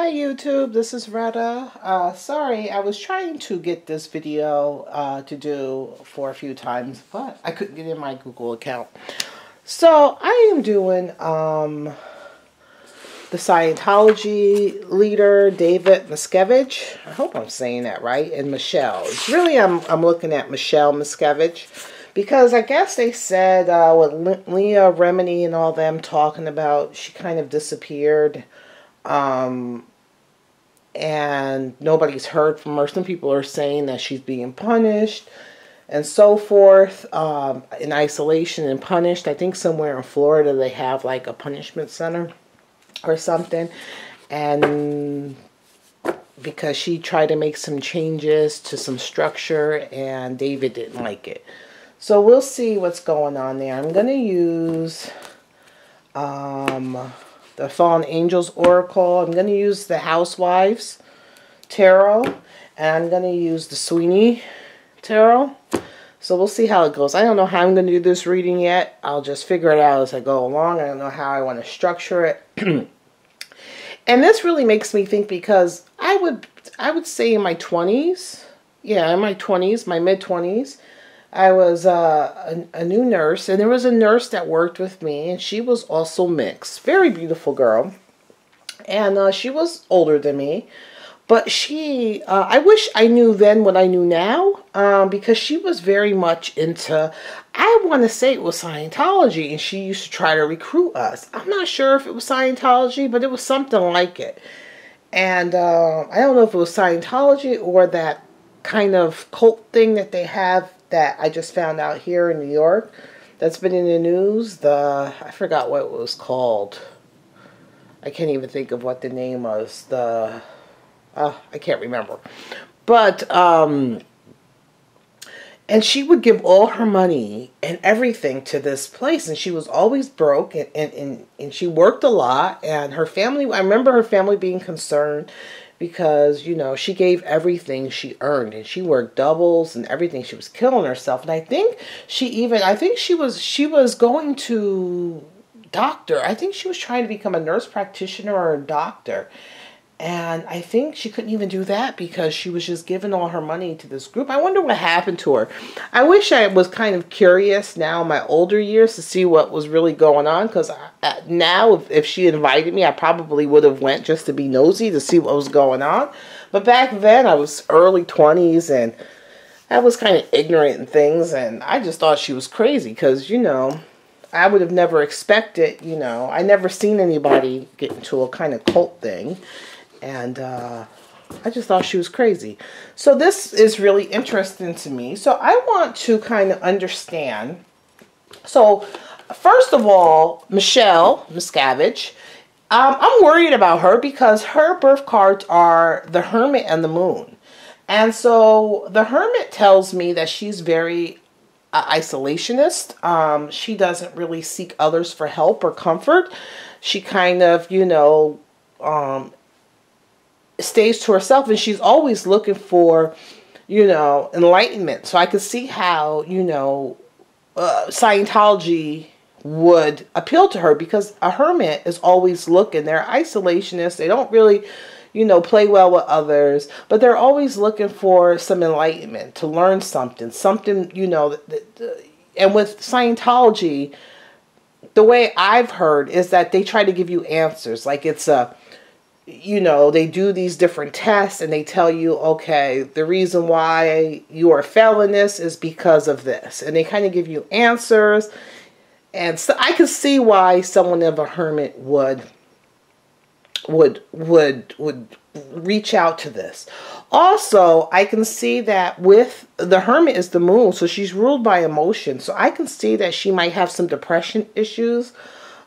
Hi YouTube, this is Retta. Sorry, I was trying to get this video to do for a few times, but I couldn't get in my Google account. So I am doing the Scientology Leader, David Miscavige. I hope I'm saying that right, and Michele. It's really, I'm looking at Michele Miscavige, because I guess they said with Leah Remini and all them talking about, she kind of disappeared. And nobody's heard from her. Some people are saying that she's being punished and so forth, in isolation and punished. I think somewhere in Florida they have like a punishment center or something. And because she tried to make some changes to some structure and David didn't like it. So we'll see what's going on there. I'm going to use the Fallen Angels Oracle. I'm going to use the Housewives Tarot. And I'm going to use the Sweeney Tarot. So we'll see how it goes. I don't know how I'm going to do this reading yet. I'll just figure it out as I go along. I don't know how I want to structure it. And this really makes me think, because I would say in my 20s, yeah, in my 20s, my mid-20s, I was a new nurse, and there was a nurse that worked with me, and she was also mixed. Very beautiful girl. And she was older than me. But she, I wish I knew then what I knew now, because she was very much into, I want to say it was Scientology, and she used to try to recruit us. I'm not sure if it was Scientology, but it was something like it. And I don't know if it was Scientology or that kind of cult thing that they have that I just found out here in New York that's been in the news. I forgot what it was called. I can't even think of what the name was. I can't remember. But, and she would give all her money and everything to this place. And she was always broke, and she worked a lot. And her family, I remember her family being concerned because, you know, she gave everything she earned. And she worked doubles and everything. She was killing herself. And I think she was going to doctor. I think she was trying to become a nurse practitioner or a doctor. And I think she couldn't even do that because she was just giving all her money to this group. I wonder what happened to her. I wish I was kind of curious now in my older years to see what was really going on. Because now, if she invited me, I probably would have went just to be nosy to see what was going on. But back then, I was early 20s and I was kind of ignorant in things. And I just thought she was crazy because, you know, I would have never expected, you know, I never seen anybody get into a kind of cult thing. And I just thought she was crazy. So this is really interesting to me. So I want to kind of understand. So first of all, Michele Miscavige, I'm worried about her because her birth cards are the Hermit and the Moon. And so the Hermit tells me that she's very isolationist. She doesn't really seek others for help or comfort. She kind of, you know, stays to herself, and she's always looking for, you know, enlightenment. So I could see how, you know, Scientology would appeal to her, because a hermit is always looking. They're isolationists. They don't really, you know, play well with others, but they're always looking for some enlightenment, to learn something, you know. And with Scientology, the way I've heard is that they try to give you answers. Like it's a, you know, they do these different tests and they tell you, okay, the reason why you are failing this is because of this. And they kind of give you answers. And so I could see why someone of a hermit would reach out to this. Also, I can see that with the hermit is the moon, so she's ruled by emotion. So I can see that she might have some depression issues,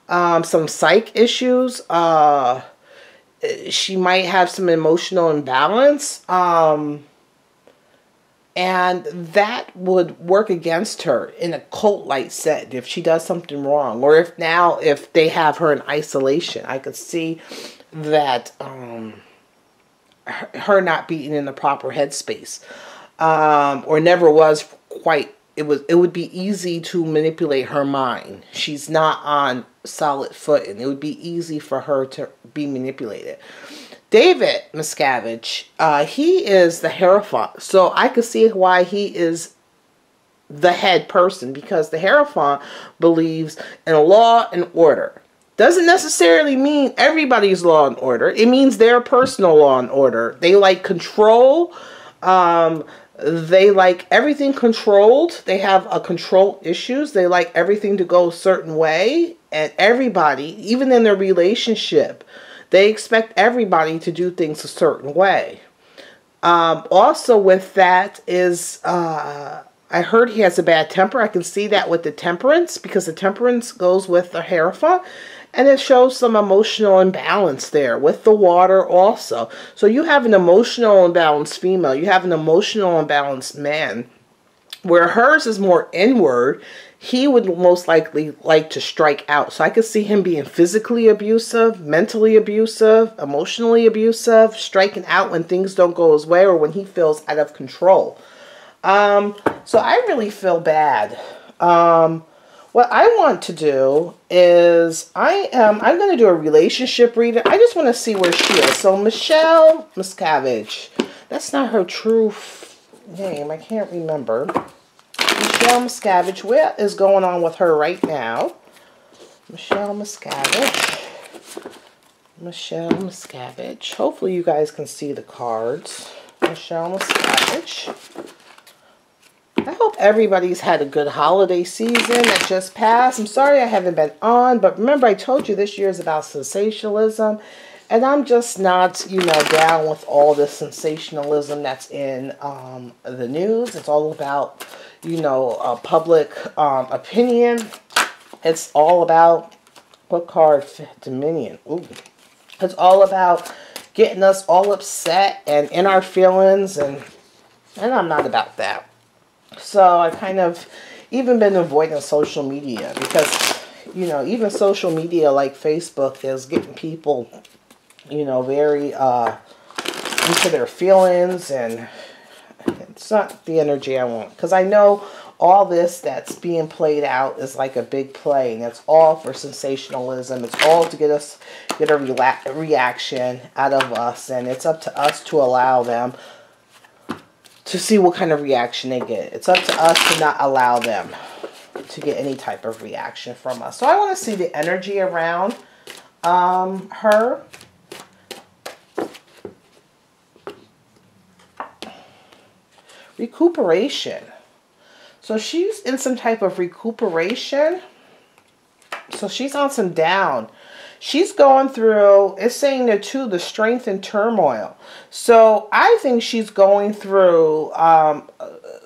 some psych issues, she might have some emotional imbalance, and that would work against her in a cult-like set if she does something wrong, or if they have her in isolation. I could see that her not being in the proper headspace, or never was quite. It would be easy to manipulate her mind. She's not on solid foot, and it would be easy for her to be manipulated. David Miscavige, he is the Hierophant. So I could see why he is the head person, because the Hierophant believes in law and order. Doesn't necessarily mean everybody's law and order. It means their personal law and order. They like control. They like everything controlled. They have a control issues. They like everything to go a certain way. And everybody, even in their relationship, they expect everybody to do things a certain way. Also with that is, I heard he has a bad temper. I can see that with the temperance, because the temperance goes with the Hierophant. And it shows some emotional imbalance there with the water also. So you have an emotional imbalanced female. You have an emotional imbalanced man. Where hers is more inward, he would most likely like to strike out. So I could see him being physically abusive, mentally abusive, emotionally abusive, striking out when things don't go his way or when he feels out of control. So I really feel bad. What I want to do is I'm going to do a relationship reading. I just want to see where she is. So Michele Miscavige. That's not her true name. I can't remember. Michele Miscavige. What is going on with her right now? Michele Miscavige. Michele Miscavige. Hopefully you guys can see the cards. Michele Miscavige. I hope everybody's had a good holiday season that just passed. I'm sorry I haven't been on, but remember I told you this year is about sensationalism, and I'm just not, down with all this sensationalism that's in the news. It's all about, public opinion. It's all about, what card? Dominion. Ooh. It's all about getting us all upset and in our feelings, and I'm not about that. So I kind of even been avoiding social media because, even social media like Facebook is getting people, very into their feelings, and it's not the energy I want. Because I know all this that's being played out is like a big play, and it's all for sensationalism. It's all to get a reaction out of us, and it's up to us to allow them to see what kind of reaction they get. It's up to us to not allow them to get any type of reaction from us. So I want to see the energy around her. Recuperation. So she's in some type of recuperation. So she's on some down. She's going through, it's saying there too, the strength and turmoil. So I think she's going through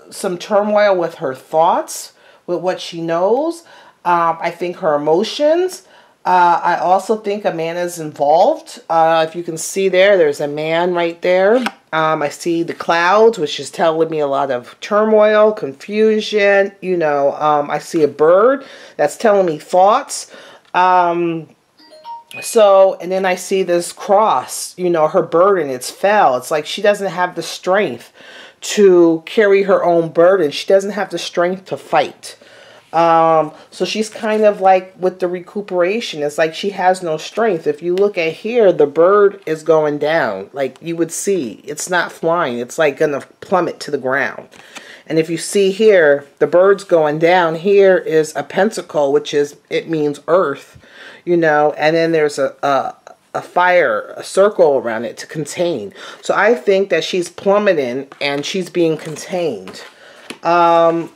some turmoil with her thoughts, with what she knows. I think her emotions. I also think a man is involved. If you can see there's a man right there. I see the clouds, which is telling me a lot of turmoil, confusion. I see a bird that's telling me thoughts. So, and then I see this cross, her burden, it's fell. It's like she doesn't have the strength to carry her own burden. She doesn't have the strength to fight. So she's kind of like with the recuperation. It's like she has no strength. If you look at here, the bird is going down. Like you would see, it's not flying. It's like going to plummet to the ground. And if you see here, the bird's going down. Here is a pentacle, which is, it means earth. And then there's a fire, a circle around it to contain. So I think that she's plummeting and she's being contained. I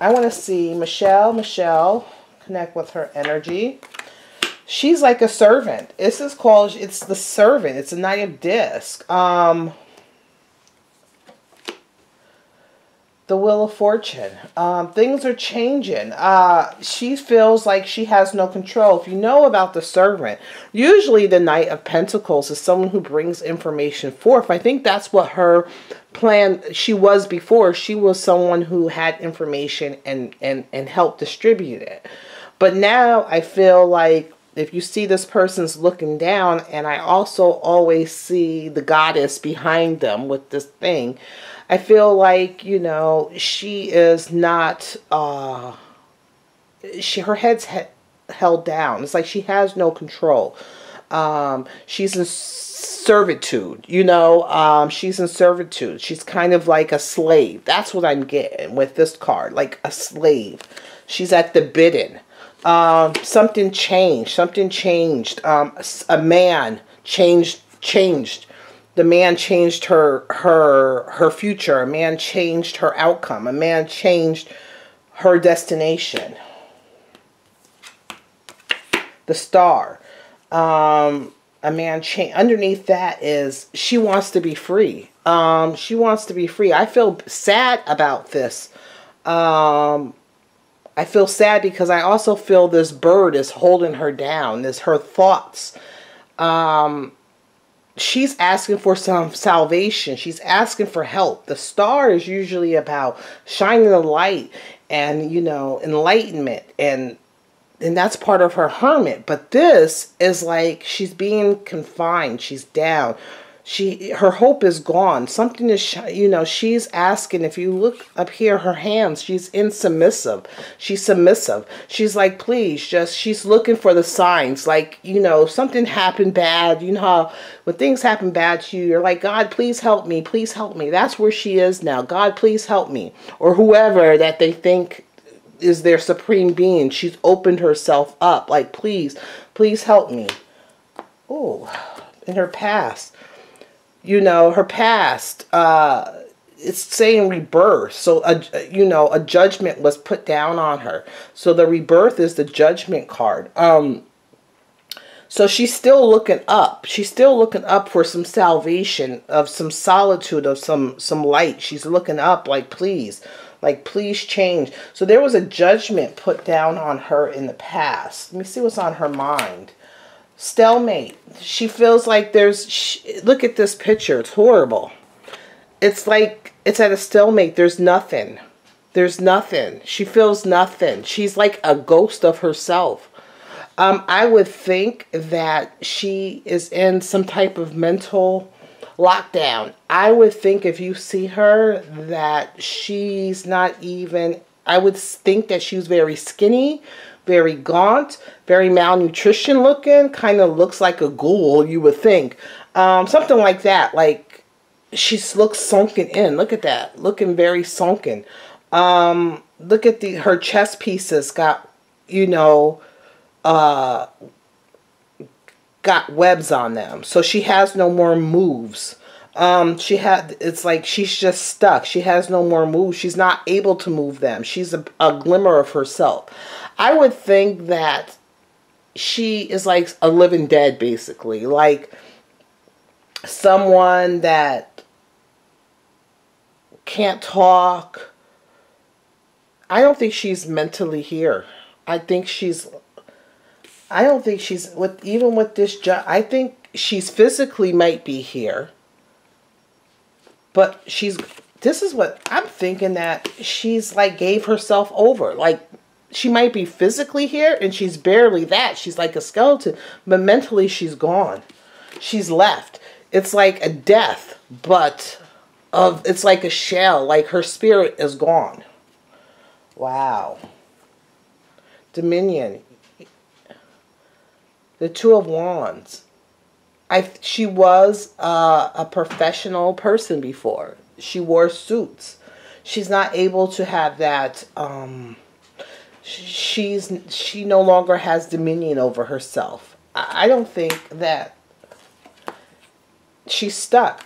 want to see Michele, connect with her energy. She's like a servant. This is called, it's the servant. It's a Knight of Disc. The Wheel of Fortune. Things are changing. She feels like she has no control. If you know about the servant, usually the Knight of Pentacles is someone who brings information forth. I think that's what her plan, she was before. She was someone who had information and helped distribute it. But now I feel like if you see this person's looking down, and I also always see the goddess behind them with this thing, I feel like, she is not, her head's held down. It's like she has no control. She's in servitude, you know. She's in servitude. She's kind of like a slave. That's what I'm getting with this card, like a slave. She's at the bidding. Something changed. Something changed. A man changed. The man changed her future. A man changed her outcome. A man changed her destination. The star. A man changed. Underneath that is she wants to be free. She wants to be free. I feel sad about this. I feel sad because I also feel this bird is holding her down. This her thoughts. She's asking for some salvation. She's asking for help. The star is usually about shining the light and, you know, enlightenment, and that's part of her hermit. But this is like she's being confined. She's down. Her hope is gone. Something is, you know, she's asking. If you look up here, her hands, she's submissive. She's submissive. She's like, please, she's looking for the signs. Like, you know, something happened bad. You know how when things happen bad to you, you're like, God, please help me. Please help me. That's where she is now. God, please help me. Or whoever that they think is their supreme being. She's opened herself up. Like, please help me. Oh, in her past. You know, her past, it's saying rebirth. So, you know, a judgment was put down on her. So the rebirth is the judgment card. So she's still looking up. She's still looking up for some salvation, of some solitude, of some light. She's looking up like, please change. So there was a judgment put down on her in the past. Let me see what's on her mind. Stalemate. She feels like look at this picture. It's horrible. It's like it's at a stalemate. There's nothing. There's nothing. She feels nothing. She's like a ghost of herself. I would think that she is in some type of mental lockdown. I would think if you see her that she's not even, I would think that she's very skinny, very gaunt, very malnutrition looking, kind of looks like a ghoul, you would think. Something like that. Like, she looks sunken in. Look at that. Looking very sunken. Look at her chest pieces got, you know, got webs on them. So she has no more moves. It's like she's just stuck. She has no more moves. She's not able to move them. She's a glimmer of herself. I would think that she is like a living dead, basically. Like someone that can't talk. I don't think she's mentally here. I don't think she's even with this job. I think she's physically might be here. But this is what I'm thinking, that she's like gave herself over. Like, she might be physically here and she's barely that. She's like a skeleton, but mentally she's gone. She's left. It's like a death, but it's like a shell. Like her spirit is gone. Wow. Dominion. The Two of Wands. She was a professional person before. She wore suits. She's not able to have that. She no longer has dominion over herself. I don't think that she's stuck.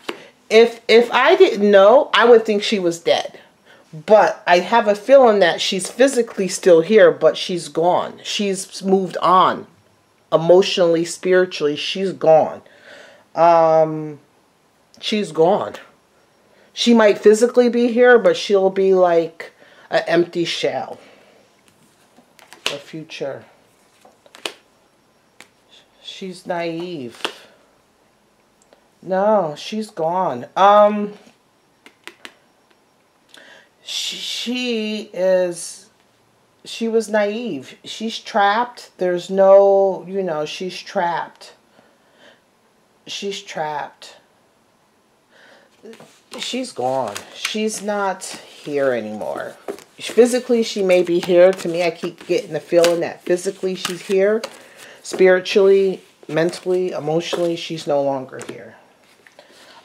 If I didn't know, I would think she was dead. But I have a feeling that she's physically still here, but she's gone. She's moved on. Emotionally, spiritually, she's gone. She's gone. She might physically be here, but she'll be like an empty shell. The future. She's naive. No, she's gone. She was naive. She's trapped. There's no, you know, she's trapped. She's trapped. She's gone. She's not here anymore. Physically, she may be here. To me, I keep getting the feeling that physically she's here. Spiritually, mentally, emotionally, she's no longer here.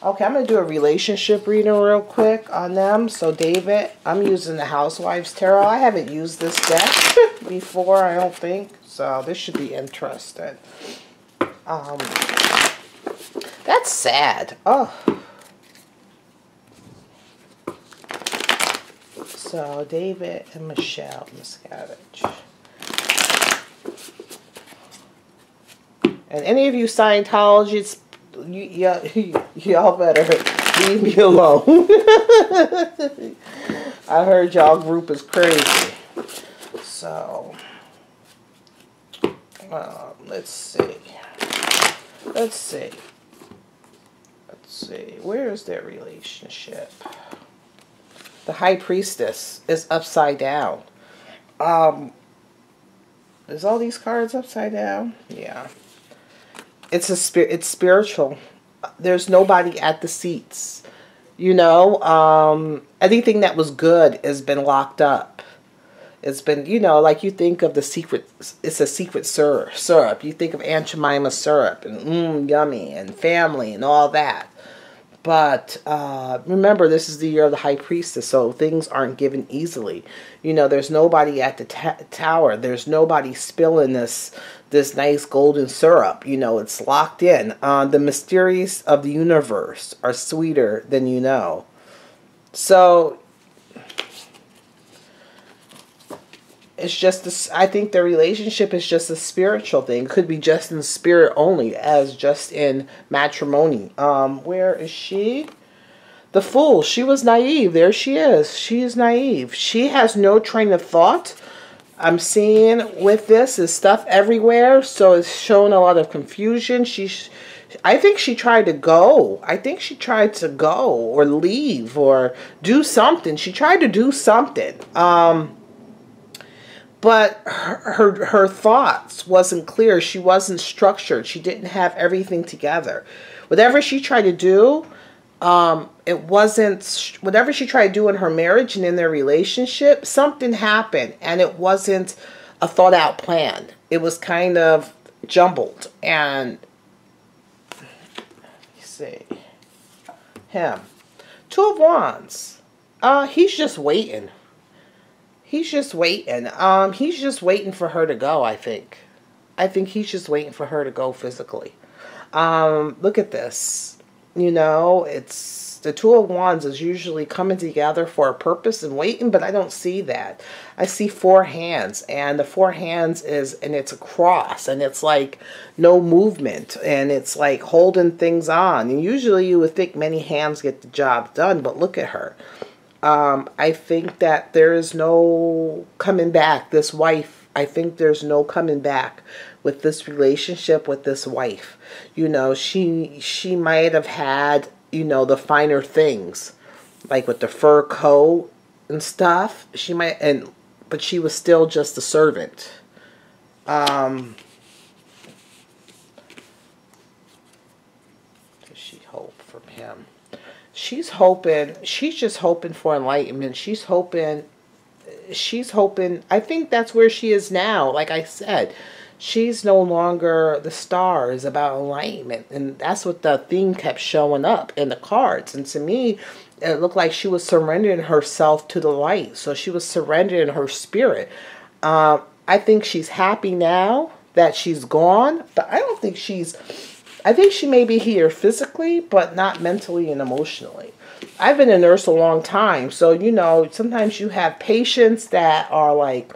Okay, I'm going to do a relationship reading real quick on them. So, David, I'm using the Housewives Tarot. I haven't used this deck before, I don't think. So, this should be interesting. That's sad. Oh. So, David and Michele Miscavige. And any of you Scientologists, y'all better leave me alone. I heard y'all group is crazy. So, let's see. Let's see. Let's see. Where is their relationship? The High Priestess is upside down. Is all these cards upside down? Yeah. It's spiritual. There's nobody at the seats. You know, anything that was good has been locked up. It's been, you know, like you think of the secret, it's a secret syrup. You think of Aunt Jemima syrup and yummy and family and all that. But remember, this is the year of the High Priestess, so things aren't given easily. You know, there's nobody at the tower. There's nobody spilling this nice golden syrup. You know, it's locked in. The mysteries of the universe are sweeter than you know. So, it's just this, I think the relationship is just a spiritual thing. It could be just in spirit only, as just in matrimony. Where is she? The Fool. She was naive. There she is. She is naive. She has no train of thought. I'm seeing with this is stuff everywhere, so it's showing a lot of confusion. I think she tried to go. I think she tried to go or leave or do something. She tried to do something. But her thoughts wasn't clear. She wasn't structured. She didn't have everything together. Whatever she tried to do, it wasn't, whatever she tried to do in her marriage and in their relationship, something happened. And it wasn't a thought out plan. It was kind of jumbled. And, you see, him. Two of Wands. He's just waiting. He's just waiting. He's just waiting for her to go, I think. I think he's just waiting for her to go physically. Look at this. You know, it's the Two of Wands is usually coming together for a purpose and waiting, but I don't see that. I see four hands, and the four hands is, and it's a cross, and it's like no movement, and it's like holding things on. And usually you would think many hands get the job done, but look at her. I think that there is no coming back. This wife, I think there's no coming back with this relationship with this wife. You know, she might have had, you know, the finer things, like with the fur coat and stuff. She might, but she was still just a servant. Does she hope from him? She's hoping, she's just hoping for enlightenment. She's hoping, I think that's where she is now. Like I said, she's no longer, the star is about enlightenment. And that's what the theme kept showing up in the cards. And to me, it looked like she was surrendering herself to the light. So she was surrendering her spirit. I think she's happy now that she's gone, but I don't think she's, I think she may be here physically, but not mentally and emotionally. I've been a nurse a long time, so, you know, sometimes you have patients that are like,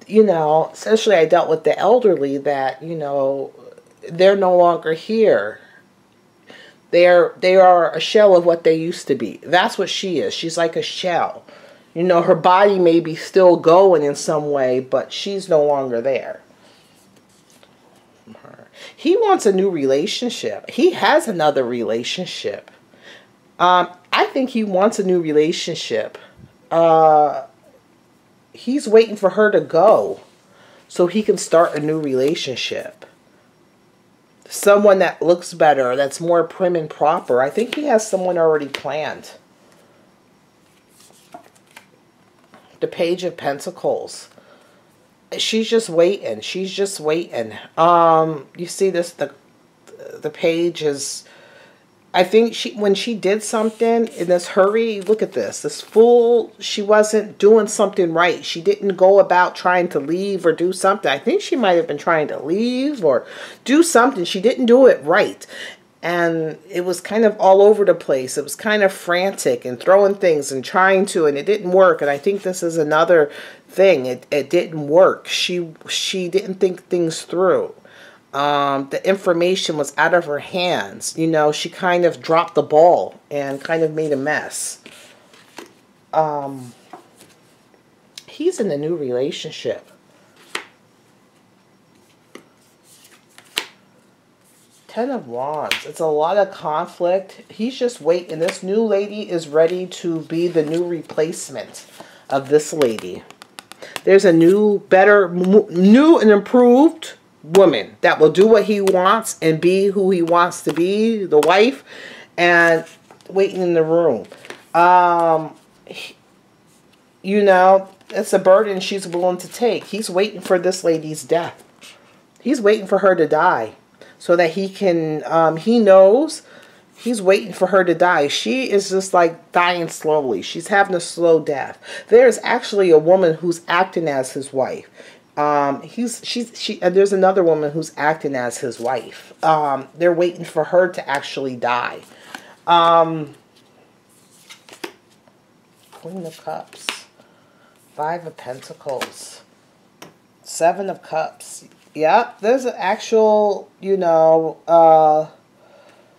you know, especially I dealt with the elderly that, you know, they're no longer here. They are a shell of what they used to be. That's what she is. She's like a shell. You know, her body may be still going in some way, but she's no longer there. He wants a new relationship. He has another relationship. I think he wants a new relationship. He's waiting for her to go so he can start a new relationship. Someone that looks better, that's more prim and proper. I think he has someone already planned. The Page of Pentacles. she's just waiting. She's just waiting. You see this, the page is, I think when she did something in this hurry, look at this fool, she wasn't doing something right. She didn't go about trying to leave or do something. I think she might have been trying to leave or do something. She didn't do it right. And it was kind of all over the place. It was kind of frantic and throwing things and trying to, and it didn't work. And I think this is another thing. It didn't work. She didn't think things through. The information was out of her hands. You know, she kind of dropped the ball and kind of made a mess. He's in a new relationship. Ten of Wands. It's a lot of conflict. He's just waiting. This new lady is ready to be the new replacement of this lady. There's a new, better, new and improved woman that will do what he wants and be who he wants to be, the wife, and waiting in the room. You know, it's a burden she's willing to take. He's waiting for this lady's death. He's waiting for her to die so that he can, he knows he's waiting for her to die. She is just like dying slowly. She's having a slow death. There's actually a woman who's acting as his wife. There's another woman who's acting as his wife. They're waiting for her to actually die. Queen of Cups, Five of Pentacles, Seven of Cups. Yep, there's an actual, you know,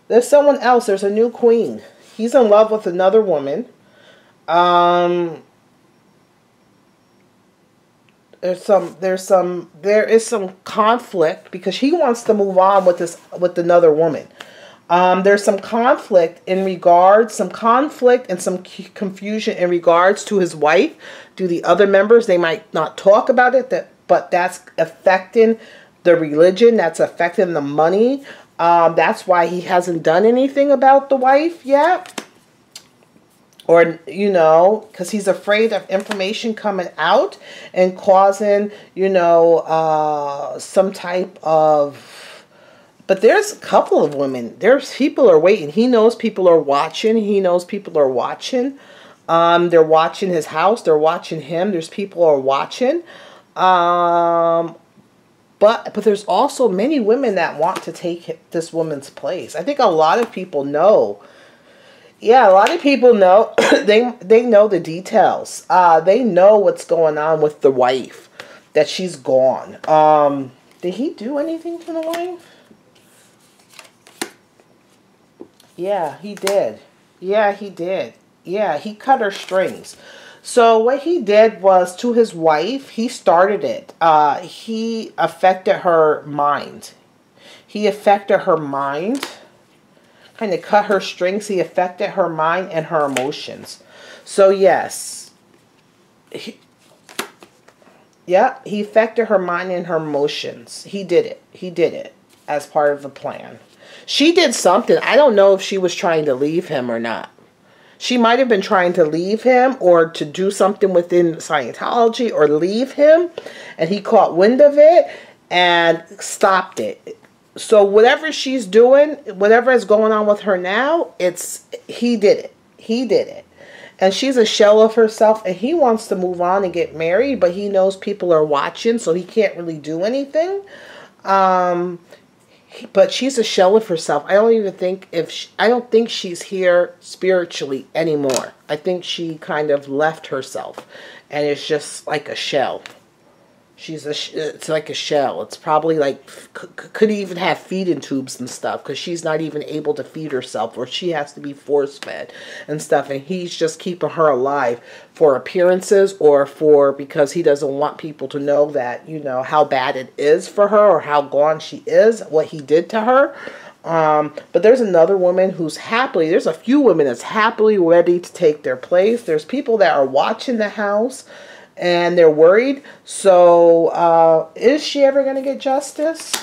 there's someone else. There's a new queen. He's in love with another woman. There is some conflict because he wants to move on with another woman. There's some conflict some conflict and some confusion in regards to his wife. To the other members, they might not talk about it, but that's affecting the religion. That's affecting the money. That's why he hasn't done anything about the wife yet. Or, you know, because he's afraid of information coming out and causing, you know, some type of... But there's a couple of women. There's people are waiting. He knows people are watching. He knows people are watching. They're watching his house. They're watching him. There's people are watching. But there's also many women that want to take this woman's place. I think a lot of people know. Yeah, a lot of people know. they know the details. They know what's going on with the wife. That she's gone. Did he do anything to the wife? Yeah, he did. Yeah, he did. Yeah, he cut her strings. So what he did was to his wife, he started it. He affected her mind. He affected her mind. Kind of cut her strings. He affected her mind and her emotions. So yes. He affected her mind and her emotions. He did it. He did it as part of the plan. She did something. I don't know if she was trying to leave him or not. She might have been trying to leave him or to do something within Scientology or leave him. And he caught wind of it and stopped it. So whatever she's doing, whatever is going on with her now, he did it. He did it. And she's a shell of herself, and he wants to move on and get married, but he knows people are watching, so he can't really do anything. But she's a shell of herself. I don't think she's here spiritually anymore. I think she kind of left herself, and it's just like a shell. It's like a shell. It's probably like, could even have feeding tubes and stuff, because she's not even able to feed herself, or she has to be force fed and stuff, and he's just keeping her alive for appearances, or because he doesn't want people to know that, you know, how bad it is for her, or how gone she is, what he did to her. But there's another woman who's there's a few women that's happily ready to take their place. There's people that are watching the house, and they're worried. So, is she ever going to get justice?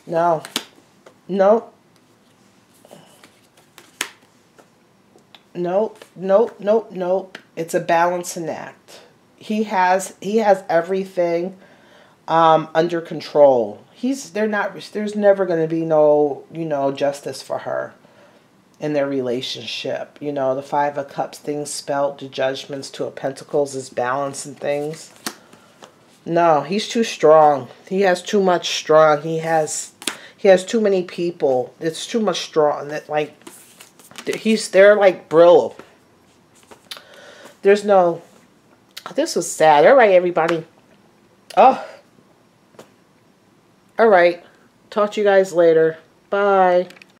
No. Nope. Nope. Nope. Nope. Nope. It's a balancing act. he has everything under control. There's never going to be no, justice for her in their relationship. The Five of Cups, things spelt, the Judgments, Two of Pentacles is balance and things. No, he's too strong. He has too much strong. He has too many people. It's too much strong. That like they're like Brill. There's no. This was sad. All right, everybody. Oh. All right. Talk to you guys later. Bye.